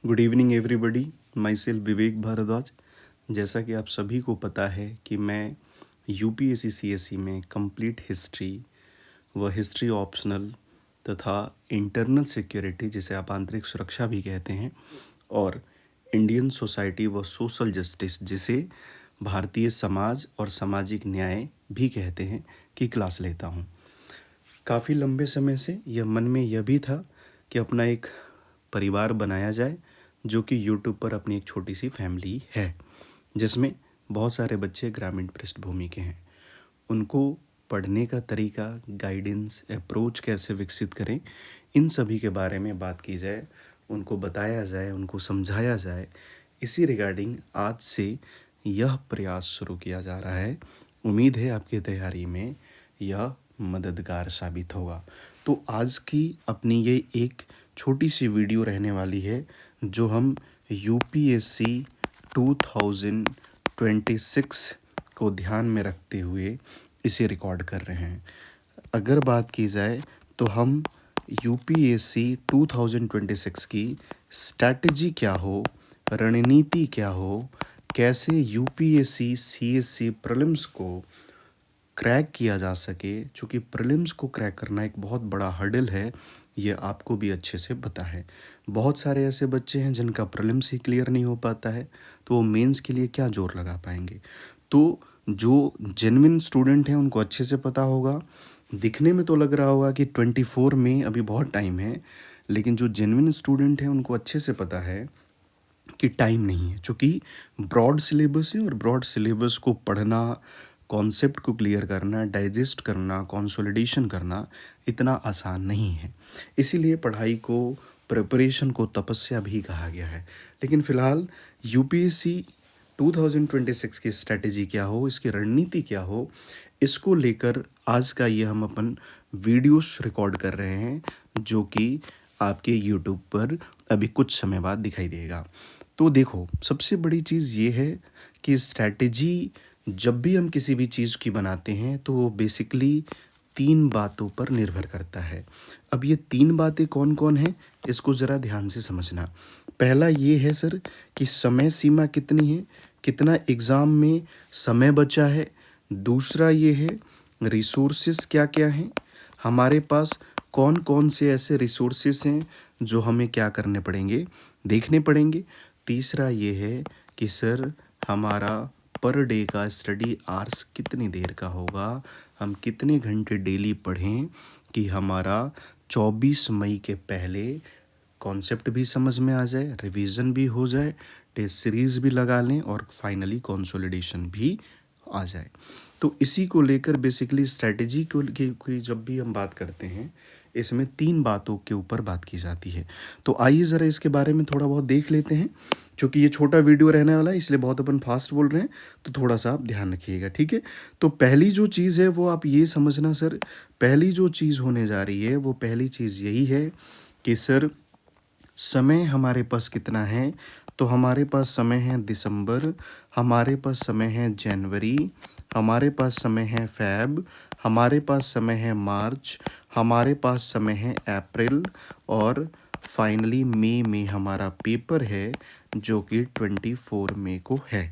Good evening everybody. My self Vivek Bharadwaj. जैसा कि आप सभी को पता है कि मैं यूपीएससी सीएसई में कंप्लीट हिस्ट्री व हिस्ट्री ऑप्शनल तथा इंटरनल सिक्योरिटी, जिसे आप आंतरिक सुरक्षा भी कहते हैं, और इंडियन सोसाइटी व सोशल जस्टिस, जिसे भारतीय समाज और सामाजिक न्याय भी कहते हैं, की क्लास लेता हूँ। काफ़ी लंबे समय से यह मन में यह भी था कि अपना एक परिवार बनाया जाए, जो कि यूट्यूब पर अपनी एक छोटी सी फैमिली है, जिसमें बहुत सारे बच्चे ग्रामीण पृष्ठभूमि के हैं। उनको पढ़ने का तरीका, गाइडेंस, अप्रोच कैसे विकसित करें, इन सभी के बारे में बात की जाए, उनको बताया जाए, उनको समझाया जाए। इसी रिगार्डिंग आज से यह प्रयास शुरू किया जा रहा है। उम्मीद है आपकी तैयारी में यह मददगार साबित होगा। तो आज की अपनी ये एक छोटी सी वीडियो रहने वाली है, जो हम यूपीएससी 2026 को ध्यान में रखते हुए इसे रिकॉर्ड कर रहे हैं। अगर बात की जाए तो हम यूपीएससी 2026 की स्ट्रैटेजी क्या हो, रणनीति क्या हो, कैसे यूपीएससी सीएससी प्रीलिम्स को क्रैक किया जा सके, चूँकि प्रीलिम्स को क्रैक करना एक बहुत बड़ा हर्डल है, ये आपको भी अच्छे से पता है। बहुत सारे ऐसे बच्चे हैं जिनका प्रीलिम्स ही क्लियर नहीं हो पाता है, तो वो मेंस के लिए क्या जोर लगा पाएंगे। तो जो जेन्युइन स्टूडेंट हैं उनको अच्छे से पता होगा। दिखने में तो लग रहा होगा कि 24 में अभी बहुत टाइम है, लेकिन जो जेन्युइन स्टूडेंट हैं उनको अच्छे से पता है कि टाइम नहीं है, चूँकि ब्रॉड सिलेबस है और ब्रॉड सिलेबस को पढ़ना, कॉन्सेप्ट को क्लियर करना, डाइजेस्ट करना, कंसोलिडेशन करना इतना आसान नहीं है। इसीलिए पढ़ाई को, प्रिपरेशन को तपस्या भी कहा गया है। लेकिन फ़िलहाल यूपीएससी 2026 की स्ट्रैटेजी क्या हो, इसकी रणनीति क्या हो, इसको लेकर आज का ये हम अपन वीडियोस रिकॉर्ड कर रहे हैं, जो कि आपके यूट्यूब पर अभी कुछ समय बाद दिखाई देगा। तो देखो, सबसे बड़ी चीज़ ये है कि स्ट्रैटेजी जब भी हम किसी भी चीज़ की बनाते हैं तो वो बेसिकली 3 बातों पर निर्भर करता है। अब ये 3 बातें कौन-कौन हैं, इसको ज़रा ध्यान से समझना। पहला ये है सर कि समय सीमा कितनी है, कितना एग्ज़ाम में समय बचा है। दूसरा ये है रिसोर्सेज़ क्या-क्या हैं, हमारे पास कौन-कौन से ऐसे रिसोर्सेज़ हैं जो हमें क्या करने पड़ेंगे, देखने पड़ेंगे। तीसरा ये है कि सर हमारा पर डे का स्टडी आवर्स कितनी देर का होगा, हम कितने घंटे डेली पढ़ें कि हमारा 24 मई के पहले कॉन्सेप्ट भी समझ में आ जाए, रिवीजन भी हो जाए, टेस्ट सीरीज़ भी लगा लें और फाइनली कंसोलिडेशन भी आ जाए। तो इसी को लेकर बेसिकली स्ट्रैटेजी को की जब भी हम बात करते हैं, इसमें 3 बातों के ऊपर बात की जाती है। तो आइए ज़रा इसके बारे में थोड़ा बहुत देख लेते हैं। चूँकि ये छोटा वीडियो रहने वाला है, इसलिए बहुत अपन फास्ट बोल रहे हैं, तो थोड़ा-सा आप ध्यान रखिएगा, ठीक है? तो पहली जो चीज़ है वो आप ये समझना सर, पहली जो चीज़ होने जा रही है वो पहली चीज़ यही है कि सर समय हमारे पास कितना है। तो हमारे पास समय है दिसंबर, हमारे पास समय है जनवरी, हमारे पास समय है फ़ेब, हमारे पास समय है मार्च, हमारे पास समय है अप्रैल, और फाइनली मई में हमारा पेपर है, जो कि 24 मई को है।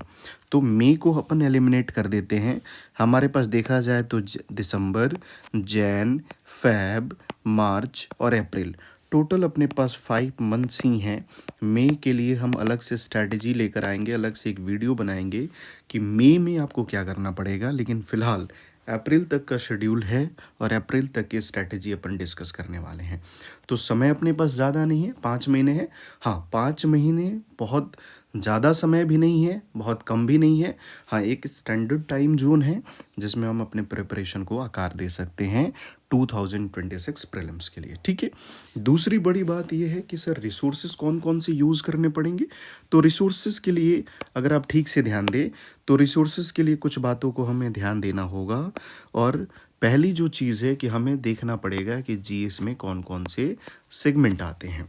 तो मई को अपन एलिमिनेट कर देते हैं। हमारे पास देखा जाए तो दिसंबर, जैन, फ़ेब, मार्च और अप्रैल, टोटल अपने पास 5 मंथ्स ही हैं। मई के लिए हम अलग से स्ट्रैटेजी लेकर आएंगे, अलग से एक वीडियो बनाएंगे कि मई में आपको क्या करना पड़ेगा। लेकिन फ़िलहाल अप्रैल तक का शेड्यूल है और अप्रैल तक की स्ट्रैटेजी अपन डिस्कस करने वाले हैं। तो समय अपने पास ज़्यादा नहीं है, 5 महीने है। हाँ, 5 महीने बहुत ज़्यादा समय भी नहीं है, बहुत कम भी नहीं है। हाँ, एक स्टैंडर्ड टाइम जोन है जिसमें हम अपने प्रिपरेशन को आकार दे सकते हैं 2026 प्रीलिम्स के लिए, ठीक है। दूसरी बड़ी बात यह है कि सर रिसोर्सेज कौन कौन से यूज़ करने पड़ेंगे। तो रिसोर्सेज के लिए अगर आप ठीक से ध्यान दें तो रिसोर्सेज के लिए कुछ बातों को हमें ध्यान देना होगा। और पहली जो चीज़ है कि हमें देखना पड़ेगा कि जीएस में कौन कौन से सेगमेंट आते हैं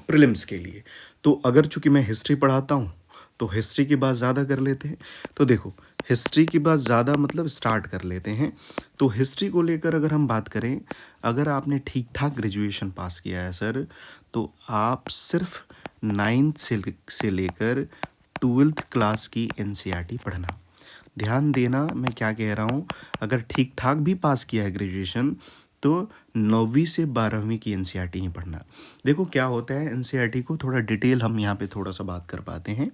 प्रीलिम्स के लिए। तो अगर चूँकि मैं हिस्ट्री पढ़ाता हूँ तो हिस्ट्री की बात ज़्यादा कर लेते हैं। तो देखो, हिस्ट्री की बात ज़्यादा मतलब स्टार्ट कर लेते हैं। तो हिस्ट्री को लेकर अगर हम बात करें, अगर आपने ठीक ठाक ग्रेजुएशन पास किया है सर, तो आप सिर्फ नाइन्थ से लेकर 12th क्लास की एनसीईआरटी पढ़ना। ध्यान देना मैं क्या कह रहा हूँ, अगर ठीक ठाक भी पास किया है ग्रेजुएशन तो 9वीं से 12वीं की एनसीईआरटी ही पढ़ना। देखो क्या होता है, एनसीईआरटी को थोड़ा डिटेल हम यहाँ पे थोड़ा सा बात कर पाते हैं।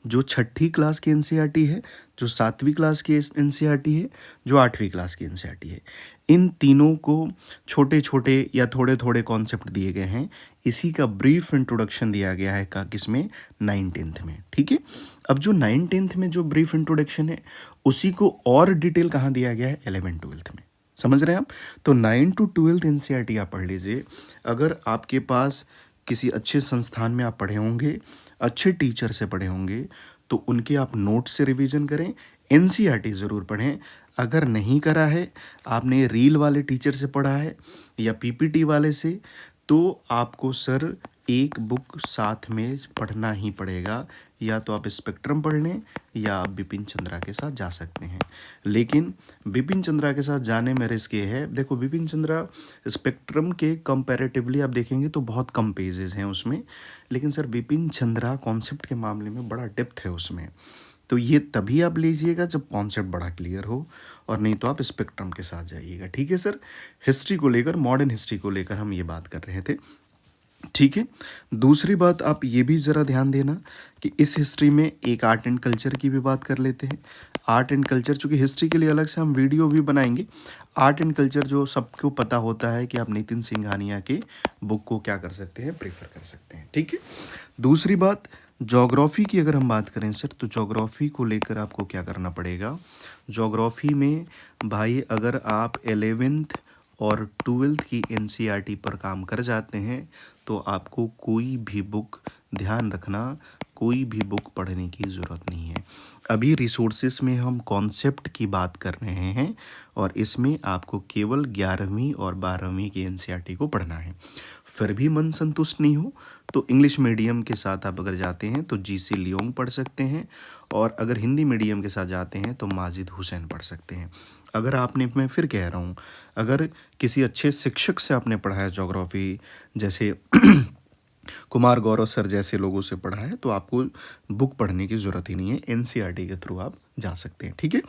जो 6ठी क्लास की एनसीईआरटी है, जो 7वीं क्लास की एनसीईआरटी है, जो 8वीं क्लास की एनसीईआरटी है, इन तीनों को छोटे छोटे या थोड़े थोड़े कॉन्सेप्ट दिए गए हैं। इसी का ब्रीफ इंट्रोडक्शन दिया गया है का किसमें, 9th-10th में। ठीक है, अब जो 9th-10th में जो ब्रीफ इंट्रोडक्शन है उसी को और डिटेल कहाँ दिया गया है, 11th-12th में। समझ रहे हैं आप? तो 9 to 12th एनसीईआरटी आप पढ़ लीजिए। अगर आपके पास किसी अच्छे संस्थान में आप पढ़े होंगे, अच्छे टीचर से पढ़े होंगे, तो उनके आप नोट्स से रिवीजन करें, एनसीईआरटी ज़रूर पढ़ें। अगर नहीं करा है, आपने रील वाले टीचर से पढ़ा है या पीपीटी वाले से, तो आपको सर एक बुक साथ में पढ़ना ही पड़ेगा। या तो आप स्पेक्ट्रम पढ़ लें या आप बिपिन चंद्रा के साथ जा सकते हैं। लेकिन बिपिन चंद्रा के साथ जाने में रिस्क ये है, देखो बिपिन चंद्रा स्पेक्ट्रम के कंपैरेटिवली आप देखेंगे तो बहुत कम पेजेस हैं उसमें, लेकिन सर बिपिन चंद्रा कॉन्सेप्ट के मामले में बड़ा डेप्थ है उसमें। तो ये तभी आप लीजिएगा जब कॉन्सेप्ट बड़ा क्लियर हो, और नहीं तो आप स्पेक्ट्रम के साथ जाइएगा। ठीक है सर, हिस्ट्री को लेकर, मॉडर्न हिस्ट्री को लेकर हम ये बात कर रहे थे। ठीक है, दूसरी बात आप ये भी ज़रा ध्यान देना कि इस हिस्ट्री में एक आर्ट एंड कल्चर की भी बात कर लेते हैं। आर्ट एंड कल्चर, चूँकि हिस्ट्री के लिए अलग से हम वीडियो भी बनाएंगे। आर्ट एंड कल्चर जो सबको पता होता है कि आप नितिन सिंघानिया के बुक को क्या कर सकते हैं, प्रेफर कर सकते हैं। ठीक है, दूसरी बात ज्योग्राफी की अगर हम बात करें सर, तो ज्योग्राफी को लेकर आपको क्या करना पड़ेगा। ज्योग्राफी में भाई अगर आप 11th और 12th की एनसीईआरटी पर काम कर जाते हैं तो आपको कोई भी बुक, ध्यान रखना, कोई भी बुक पढ़ने की ज़रूरत नहीं है। अभी रिसोर्सेस में हम कॉन्सेप्ट की बात कर रहे हैं और इसमें आपको केवल 11वीं और 12वीं की एनसीईआरटी को पढ़ना है। फिर भी मन संतुष्ट नहीं हो तो इंग्लिश मीडियम के साथ आप अगर जाते हैं तो जीसी लियोंग पढ़ सकते हैं, और अगर हिंदी मीडियम के साथ जाते हैं तो माजिद हुसैन पढ़ सकते हैं। अगर आपने, मैं फिर कह रहा हूँ, अगर किसी अच्छे शिक्षक से आपने पढ़ा है ज्योग्राफी, जैसे कुमार गौरव सर जैसे लोगों से पढ़ा है, तो आपको बुक पढ़ने की ज़रूरत ही नहीं है, एनसीईआरटी के थ्रू आप जा सकते हैं। ठीक है,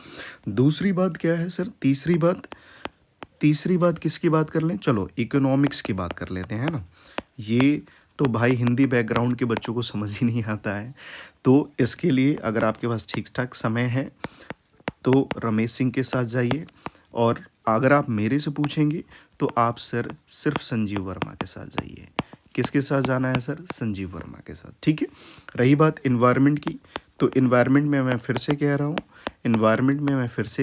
दूसरी बात क्या है सर, तीसरी बात किसकी बात कर लें, चलो इकोनॉमिक्स की बात कर लेते हैं ना। ये तो भाई हिंदी बैकग्राउंड के बच्चों को समझ ही नहीं आता है, तो इसके लिए अगर आपके पास ठीक ठाक समय है तो रमेश सिंह के साथ जाइए, और अगर आप मेरे से पूछेंगे तो आप सर सिर्फ संजीव वर्मा के साथ जाइए। किसके साथ जाना है सर, संजीव वर्मा के साथ। ठीक है, रही बात इन्वायरमेंट की, तो इन्वायरमेंट में मैं फिर से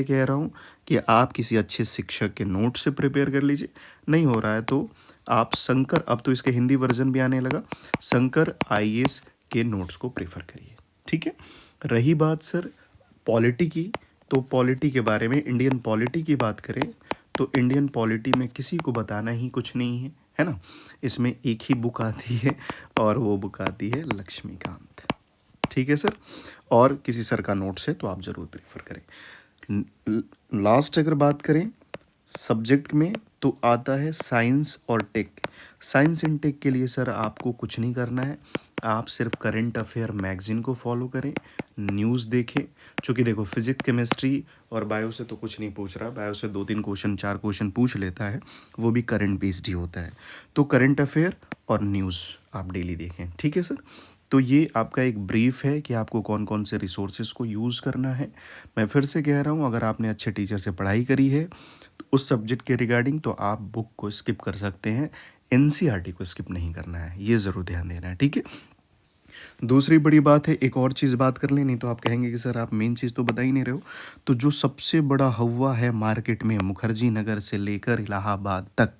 कह रहा हूँ कि आप किसी अच्छे शिक्षक के नोट से प्रिपेयर कर लीजिए। नहीं हो रहा है तो आप शंकर, अब तो इसके हिंदी वर्जन भी आने लगा, शंकर आईएएस के नोट्स को प्रेफर करिए। ठीक है, रही बात सर पॉलिटी की, तो पॉलिटी के बारे में, इंडियन पॉलिटी की बात करें तो इंडियन पॉलिटी में किसी को बताना ही कुछ नहीं है ना। इसमें एक ही बुक आती है और वो बुक आती है लक्ष्मीकांत। ठीक है सर, और किसी सर का नोट्स है तो आप ज़रूर प्रेफर करें। लास्ट अगर बात करें सब्जेक्ट में, तो आता है साइंस और टेक। साइंस एंड टेक के लिए सर आपको कुछ नहीं करना है, आप सिर्फ करंट अफेयर मैगज़ीन को फॉलो करें, न्यूज़ देखें। चूँकि देखो फिजिक्स, केमिस्ट्री और बायो से तो कुछ नहीं पूछ रहा, बायो से 2-3 क्वेश्चन, 4 क्वेश्चन पूछ लेता है, वो भी करंट बेस्ड ही होता है। तो करंट अफेयर और न्यूज़ आप डेली देखें। ठीक है सर, तो ये आपका एक ब्रीफ है कि आपको कौन कौन से रिसोर्सेज को यूज़ करना है। मैं फिर से कह रहा हूँ, अगर आपने अच्छे टीचर से पढ़ाई करी है तो उस सब्जेक्ट के रिगार्डिंग तो आप बुक को स्किप कर सकते हैं, एनसीईआरटी को स्किप नहीं करना है, ये ज़रूर ध्यान देना है। ठीक है, दूसरी बड़ी बात है, एक और चीज़ बात कर लें, नहीं तो आप कहेंगे कि सर आप मेन चीज़ तो बता ही नहीं रहे हो। तो जो सबसे बड़ा हवा है मार्केट में मुखर्जी नगर से लेकर इलाहाबाद तक,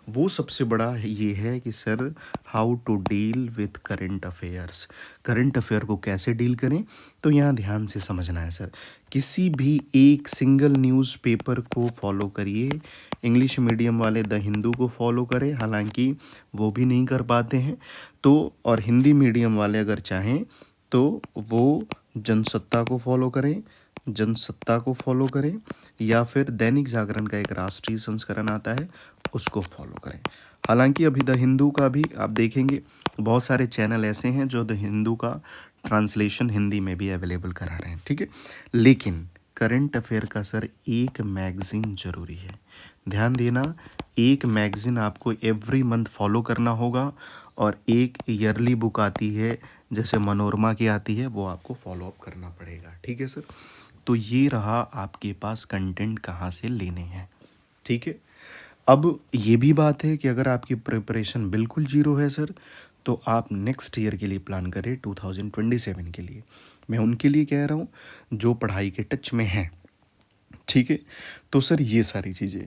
वो सबसे बड़ा ये है कि sir how to deal with current affairs. Current affair को कैसे डील करें, तो यहाँ ध्यान से समझना है सर। किसी भी एक सिंगल न्यूज़पेपर को फॉलो करिए। इंग्लिश मीडियम वाले द हिंदू को फॉलो करें, हालांकि वो भी नहीं कर पाते हैं, तो और हिंदी मीडियम वाले अगर चाहें तो वो जनसत्ता को फॉलो करें या फिर दैनिक जागरण का एक राष्ट्रीय संस्करण आता है उसको फॉलो करें। हालांकि अभी द हिंदू का भी आप देखेंगे बहुत सारे चैनल ऐसे हैं जो द हिंदू का ट्रांसलेशन हिंदी में भी अवेलेबल करा रहे हैं, ठीक है। लेकिन करंट अफेयर का सर एक मैगज़ीन ज़रूरी है, ध्यान देना। एक मैगज़ीन आपको एवरी मंथ फॉलो करना होगा, और एक ईयरली बुक आती है जैसे मनोरमा की आती है, वो आपको फॉलो अप करना पड़ेगा, ठीक है सर। तो ये रहा आपके पास कंटेंट कहाँ से लेने हैं, ठीक है। अब ये भी बात है कि अगर आपकी प्रिपरेशन बिल्कुल ज़ीरो है सर, तो आप नेक्स्ट ईयर के लिए प्लान करें, 2027 के लिए। मैं उनके लिए कह रहा हूँ जो पढ़ाई के टच में हैं, ठीक है। तो सर ये सारी चीज़ें,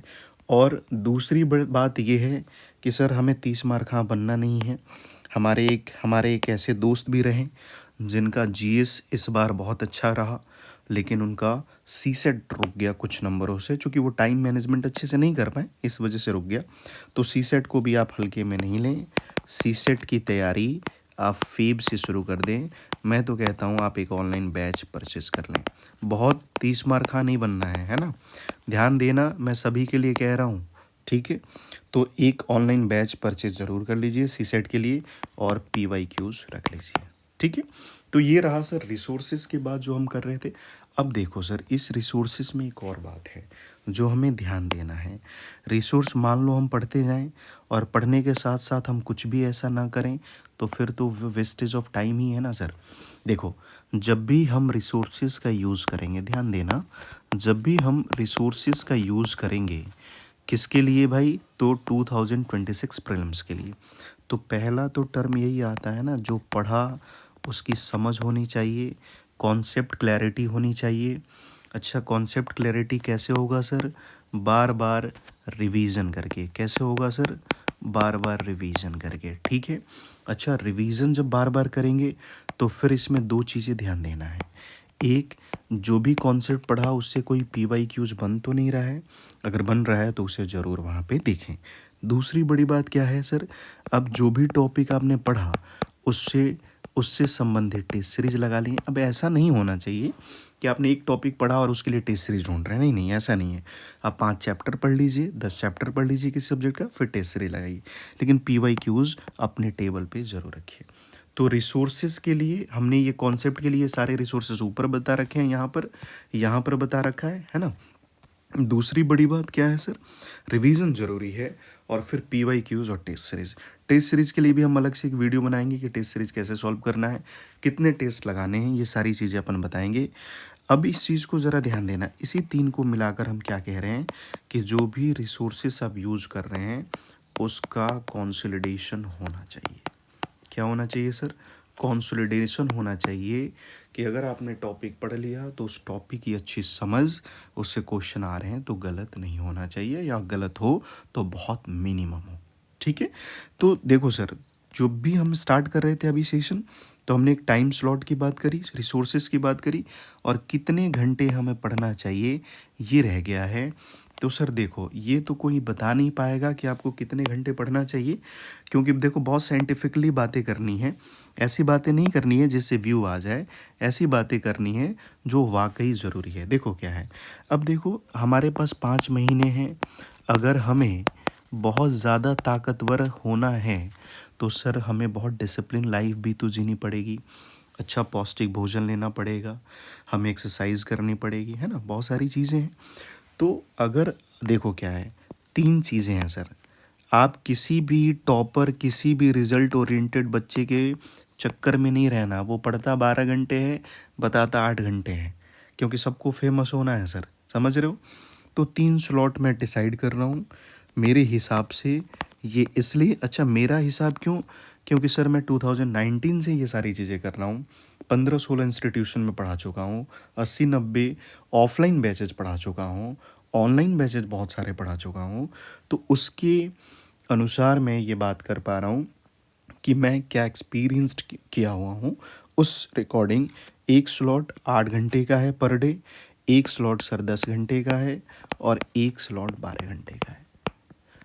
और दूसरी बात ये है कि सर हमें 30 मार्क हाँ बनना नहीं है। हमारे एक ऐसे दोस्त भी रहे जिनका जीएस इस बार बहुत अच्छा रहा, लेकिन उनका सीसेट रुक गया कुछ नंबरों से, चूँकि वो टाइम मैनेजमेंट अच्छे से नहीं कर पाए, इस वजह से रुक गया। तो सीसेट को भी आप हल्के में नहीं लें, सीसेट की तैयारी आप फेब से शुरू कर दें। मैं तो कहता हूँ आप एक ऑनलाइन बैच परचेज़ कर लें। बहुत 30 मार्क हाँ नहीं बनना है ना, ध्यान देना, मैं सभी के लिए कह रहा हूँ, ठीक है। तो एक ऑनलाइन बैच परचेज ज़रूर कर लीजिए सीसेट के लिए, और PYQs रख लीजिए, ठीक है। तो ये रहा सर रिसोर्सेज के बाद जो हम कर रहे थे। अब देखो सर, इस रिसोर्सेज में एक और बात है जो हमें ध्यान देना है। रिसोर्स मान लो हम पढ़ते जाएं और पढ़ने के साथ साथ हम कुछ भी ऐसा ना करें, तो फिर तो वेस्टेज ऑफ टाइम ही है ना सर। देखो, जब भी हम रिसोर्सेज का यूज़ करेंगे, ध्यान देना, जब भी हम रिसोर्सेज का यूज़ करेंगे, किसके लिए भाई, तो 2026 प्रीलिम्स के लिए। तो पहला तो टर्म यही आता है ना, जो पढ़ा उसकी समझ होनी चाहिए, कॉन्सेप्ट क्लैरिटी होनी चाहिए। अच्छा, कॉन्सेप्ट क्लैरिटी कैसे होगा सर, बार बार रिवीजन करके। कैसे होगा सर, बार बार रिवीजन करके, ठीक है। अच्छा, रिवीजन जब बार बार करेंगे तो फिर इसमें दो चीज़ें ध्यान देना है। एक, जो भी कॉन्सेप्ट पढ़ा उससे कोई PYQs बन तो नहीं रहा है, अगर बन रहा है तो उसे ज़रूर वहाँ पे देखें। दूसरी बड़ी बात क्या है सर, अब जो भी टॉपिक आपने पढ़ा उससे उससे संबंधित टेस्ट सीरीज लगा ली। अब ऐसा नहीं होना चाहिए कि आपने एक टॉपिक पढ़ा और उसके लिए टेस्ट सीरीज ढूंढ रहे हैं, नहीं नहीं, ऐसा नहीं है। आप 5 चैप्टर पढ़ लीजिए, 10 चैप्टर पढ़ लीजिए किसी सब्जेक्ट का, फिर टेस्ट सीरीज लगाइए, लेकिन PYQs अपने टेबल पे ज़रूर रखिए। तो रिसोर्सेज के लिए हमने ये कॉन्सेप्ट के लिए सारे रिसोर्सेज ऊपर बता रखे हैं, यहाँ पर बता रखा है ना। दूसरी बड़ी बात क्या है सर, रिवीजन ज़रूरी है, और फिर PYQs और टेस्ट सीरीज़। टेस्ट सीरीज़ के लिए भी हम अलग से एक वीडियो बनाएंगे कि टेस्ट सीरीज़ कैसे सॉल्व करना है, कितने टेस्ट लगाने हैं, ये सारी चीज़ें अपन बताएंगे। अब इस चीज़ को ज़रा ध्यान देना, इसी 3 को मिलाकर हम क्या कह रहे हैं कि जो भी रिसोर्सेस आप यूज़ कर रहे हैं उसका कंसोलिडेशन होना चाहिए। क्या होना चाहिए सर, कंसोलिडेशन होना चाहिए, कि अगर आपने टॉपिक पढ़ लिया तो उस टॉपिक की अच्छी समझ, उससे क्वेश्चन आ रहे हैं तो गलत नहीं होना चाहिए, या गलत हो तो बहुत मिनिमम हो, ठीक है। तो देखो सर, जो भी हम स्टार्ट कर रहे थे अभी सेशन, तो हमने एक टाइम स्लॉट की बात करी, रिसोर्सेज की बात करी, और कितने घंटे हमें पढ़ना चाहिए ये रह गया है। तो सर देखो, ये तो कोई बता नहीं पाएगा कि आपको कितने घंटे पढ़ना चाहिए, क्योंकि देखो बहुत साइंटिफिकली बातें करनी है, ऐसी बातें नहीं करनी है जिससे व्यू आ जाए, ऐसी बातें करनी है जो वाकई ज़रूरी है। देखो क्या है, अब देखो हमारे पास 5 महीने हैं, अगर हमें बहुत ज़्यादा ताकतवर होना है तो सर हमें बहुत डिसिप्लिन लाइफ भी तो जीनी पड़ेगी, अच्छा पौष्टिक भोजन लेना पड़ेगा, हमें एक्सरसाइज करनी पड़ेगी, है ना, बहुत सारी चीज़ें हैं। तो अगर देखो क्या है, 3 चीज़ें हैं सर, आप किसी भी टॉपर, किसी भी रिजल्ट ओरिएंटेड बच्चे के चक्कर में नहीं रहना। वो पढ़ता 12 घंटे है, बताता 8 घंटे है, क्योंकि सबको फेमस होना है सर, समझ रहे हो। तो 3 स्लॉट मैं डिसाइड कर रहा हूँ मेरे हिसाब से, ये इसलिए, अच्छा मेरा हिसाब क्यों, क्योंकि सर मैं 2019 से ये सारी चीज़ें कर रहा हूँ, 15-16 इंस्टीट्यूशन में पढ़ा चुका हूँ, 80-90 ऑफलाइन बैचेज पढ़ा चुका हूँ, ऑनलाइन बैचेज बहुत सारे पढ़ा चुका हूँ। तो उसके अनुसार मैं ये बात कर पा रहा हूँ कि मैं क्या एक्सपीरियंस्ड किया हुआ हूँ, उस रिकॉर्डिंग। एक स्लॉट 8 घंटे का है पर डे, एक स्लॉट सर 10 घंटे का है, और एक स्लॉट 12 घंटे का है।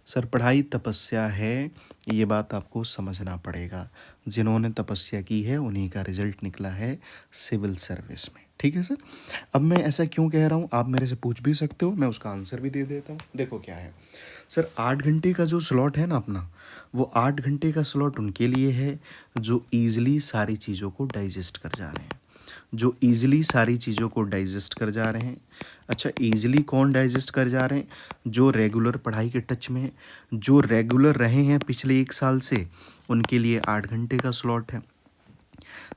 सर पढ़ाई तपस्या है, ये बात आपको समझना पड़ेगा। जिन्होंने तपस्या की है उन्हीं का रिजल्ट निकला है सिविल सर्विस में, ठीक है सर। अब मैं ऐसा क्यों कह रहा हूँ आप मेरे से पूछ भी सकते हो, मैं उसका आंसर भी दे देता हूँ। देखो क्या है सर, 8 घंटे का जो स्लॉट है ना अपना, वो 8 घंटे का स्लॉट उनके लिए है जो ईजिली सारी चीज़ों को डाइजेस्ट कर जा रहे हैं, जो ईजिली सारी चीज़ों को डाइजेस्ट कर जा रहे हैं। अच्छा, ईजिली कौन डाइजेस्ट कर जा रहे हैं? जो रेगुलर पढ़ाई के टच में है, जो रेगुलर रहे हैं पिछले 1 साल से, उनके लिए 8 घंटे का स्लॉट है।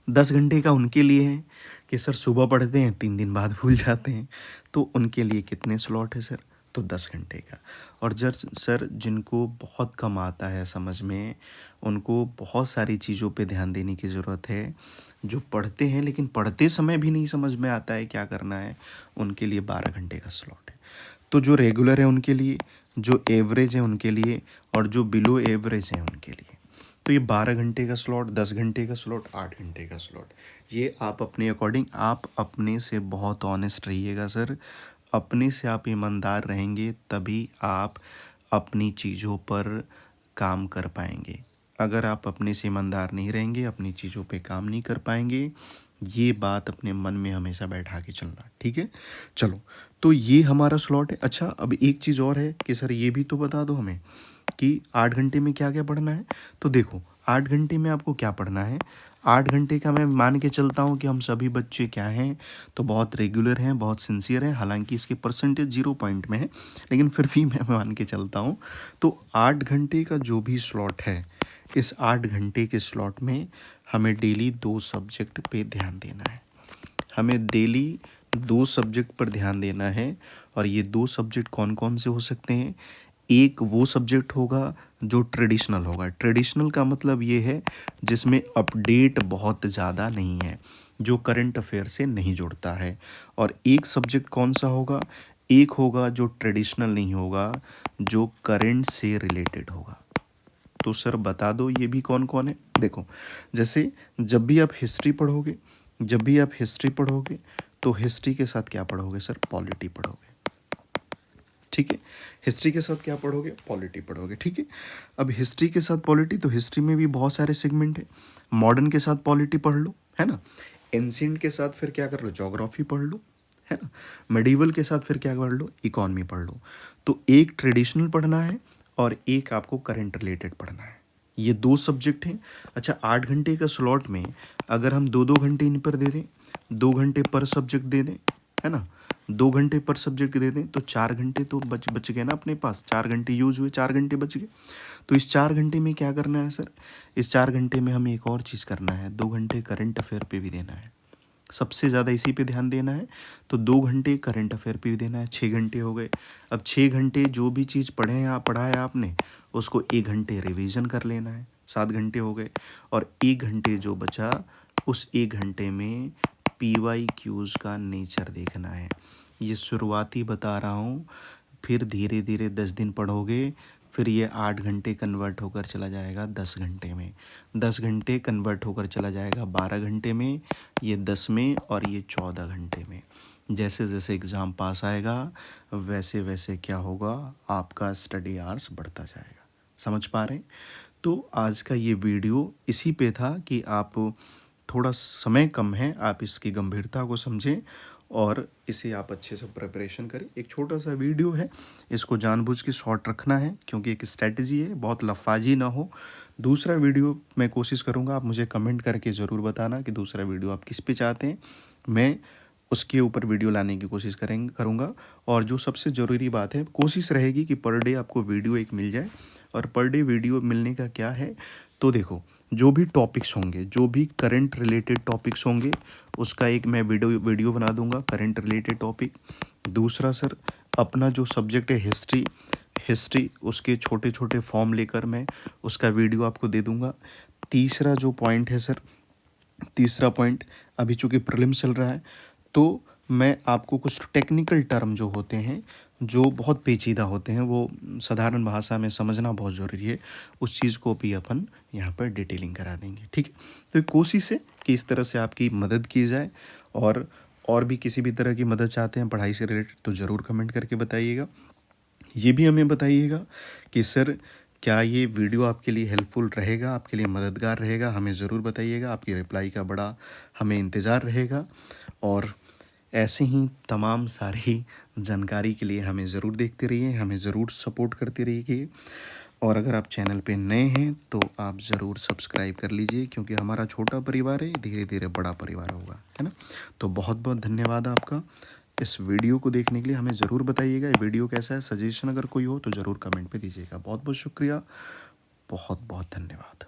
10 घंटे का उनके लिए है कि सर सुबह पढ़ते हैं 3 दिन बाद भूल जाते हैं, तो उनके लिए कितने स्लॉट है सर? तो 10 घंटे का। और जब सर जिनको बहुत कम आता है समझ में, उनको बहुत सारी चीज़ों पे ध्यान देने की ज़रूरत है, जो पढ़ते हैं लेकिन पढ़ते समय भी नहीं समझ में आता है क्या करना है, उनके लिए 12 घंटे का स्लॉट है। तो जो रेगुलर है उनके लिए, जो एवरेज है उनके लिए, और जो बिलो एवरेज है उनके लिए, तो ये 12 घंटे का स्लॉट, 10 घंटे का स्लॉट, 8 घंटे का स्लॉट, ये आप अपने अकॉर्डिंग, आप अपने से बहुत ऑनेस्ट रहिएगा सर। अपने से आप ईमानदार रहेंगे तभी आप अपनी चीज़ों पर काम कर पाएंगे। अगर आप अपने से ईमानदार नहीं रहेंगे, अपनी चीज़ों पे काम नहीं कर पाएंगे। ये बात अपने मन में हमेशा बैठा के चलना, ठीक है। चलो, तो ये हमारा स्लॉट है। अच्छा, अब एक चीज़ और है कि सर ये भी तो बता दो हमें कि 8 घंटे में क्या क्या पढ़ना है। तो देखो, 8 घंटे में आपको क्या पढ़ना है। 8 घंटे का मैं मान के चलता हूँ कि हम सभी बच्चे क्या हैं, तो बहुत रेगुलर हैं, बहुत सिंसियर हैं। हालांकि इसके परसेंटेज 0 पॉइंट में है, लेकिन फिर भी मैं मान के चलता हूँ। तो 8 घंटे का जो भी स्लॉट है, इस 8 घंटे के स्लॉट में हमें डेली 2 सब्जेक्ट पे ध्यान देना है। हमें डेली 2 सब्जेक्ट पर ध्यान देना है। और ये 2 सब्जेक्ट कौन कौन से हो सकते हैं? एक वो सब्जेक्ट होगा जो ट्रेडिशनल होगा। ट्रेडिशनल का मतलब ये है जिसमें अपडेट बहुत ज़्यादा नहीं है, जो करंट अफेयर से नहीं जुड़ता है। और एक सब्जेक्ट कौन सा होगा? एक होगा जो ट्रेडिशनल नहीं होगा, जो करंट से रिलेटेड होगा। तो सर बता दो ये भी कौन कौन है। देखो, जैसे जब भी आप हिस्ट्री पढ़ोगे तो हिस्ट्री के साथ क्या पढ़ोगे सर? पॉलिटी पढ़ोगे, ठीक है। हिस्ट्री के साथ क्या पढ़ोगे? पॉलिटी पढ़ोगे, ठीक है। अब हिस्ट्री के साथ पॉलिटी, तो हिस्ट्री में भी बहुत सारे सेगमेंट है। मॉडर्न के साथ पॉलिटी पढ़ लो, है ना। एंशिएंट के साथ फिर क्या कर लो? ज्योग्राफी पढ़ लो, है ना। मेडिवल के साथ फिर क्या पढ़ लो? इकोनॉमी पढ़ लो। तो एक ट्रेडिशनल पढ़ना है और एक आपको करंट रिलेटेड पढ़ना है। ये 2 सब्जेक्ट हैं। अच्छा, 8 घंटे का स्लॉट में अगर हम 2-2 घंटे इन पर दे दें, 2 घंटे पर सब्जेक्ट दे दें, है ना, 2 घंटे पर सब्जेक्ट दे दें, तो 4 घंटे तो बच बच गए ना अपने पास। 4 घंटे यूज हुए, 4 घंटे बच गए। तो इस 4 घंटे में क्या करना है सर? इस 4 घंटे में हमें एक और चीज़ करना है, 2 घंटे करंट अफेयर पे भी देना है। सबसे ज़्यादा इसी पे ध्यान देना है। तो 2 घंटे करंट अफेयर पे भी देना है। 6 घंटे हो गए। अब 6 घंटे जो भी चीज़ पढ़ा है आपने, उसको 1 घंटे रिवीजन कर लेना है। 7 घंटे हो गए। और 1 घंटे जो बचा, उस 1 घंटे में PYQs का नेचर देखना है। ये शुरुआती बता रहा हूँ, फिर धीरे धीरे 10 दिन पढ़ोगे, फिर ये 8 घंटे कन्वर्ट होकर चला जाएगा 10 घंटे में। 10 घंटे कन्वर्ट होकर चला जाएगा 12 घंटे में, ये 10 में, और ये 14 घंटे में। जैसे जैसे एग्ज़ाम पास आएगा वैसे वैसे क्या होगा, आपका स्टडी आवर्स बढ़ता जाएगा। समझ पा रहे हैं? तो आज का ये वीडियो इसी पे था कि आप, थोड़ा समय कम है, आप इसकी गंभीरता को समझें और इसे आप अच्छे से प्रिपरेशन करें। एक छोटा सा वीडियो है, इसको जानबूझ के शॉर्ट रखना है क्योंकि एक स्ट्रैटेजी है, बहुत लफाजी ना हो। दूसरा वीडियो मैं कोशिश करूँगा, आप मुझे कमेंट करके ज़रूर बताना कि दूसरा वीडियो आप किस पे चाहते हैं, मैं उसके ऊपर वीडियो लाने की कोशिश करूँगा। और जो सबसे ज़रूरी बात है, कोशिश रहेगी कि पर डे आपको वीडियो एक मिल जाए। और पर डे वीडियो मिलने का क्या है, तो देखो, जो भी टॉपिक्स होंगे, जो भी करंट रिलेटेड टॉपिक्स होंगे, उसका एक मैं वीडियो बना दूंगा, करंट रिलेटेड टॉपिक। दूसरा सर, अपना जो सब्जेक्ट है हिस्ट्री, उसके छोटे छोटे फॉर्म लेकर मैं उसका वीडियो आपको दे दूंगा। तीसरा जो पॉइंट है सर, तीसरा पॉइंट, अभी चूँकि प्रीलिम्स चल रहा है, तो मैं आपको कुछ टेक्निकल टर्म जो होते हैं, जो बहुत पेचीदा होते हैं, वो साधारण भाषा में समझना बहुत ज़रूरी है, उस चीज़ को भी अपन यहाँ पर डिटेलिंग करा देंगे, ठीक है। तो कोशिश है कि इस तरह से आपकी मदद की जाए। और भी किसी भी तरह की मदद चाहते हैं पढ़ाई से रिलेटेड, तो ज़रूर कमेंट करके बताइएगा। ये भी हमें बताइएगा कि सर क्या ये वीडियो आपके लिए हेल्पफुल रहेगा, आपके लिए मददगार रहेगा, हमें ज़रूर बताइएगा। आपकी रिप्लाई का बड़ा हमें इंतज़ार रहेगा। और ऐसे ही तमाम सारी जानकारी के लिए हमें ज़रूर देखते रहिए, हमें ज़रूर सपोर्ट करते रहिए। और अगर आप चैनल पे नए हैं तो आप ज़रूर सब्सक्राइब कर लीजिए, क्योंकि हमारा छोटा परिवार है, धीरे धीरे बड़ा परिवार होगा, है ना। तो बहुत बहुत धन्यवाद आपका इस वीडियो को देखने के लिए। हमें ज़रूर बताइएगा ये वीडियो कैसा है, सजेशन अगर कोई हो तो ज़रूर कमेंट पे दीजिएगा। बहुत बहुत शुक्रिया, बहुत बहुत धन्यवाद।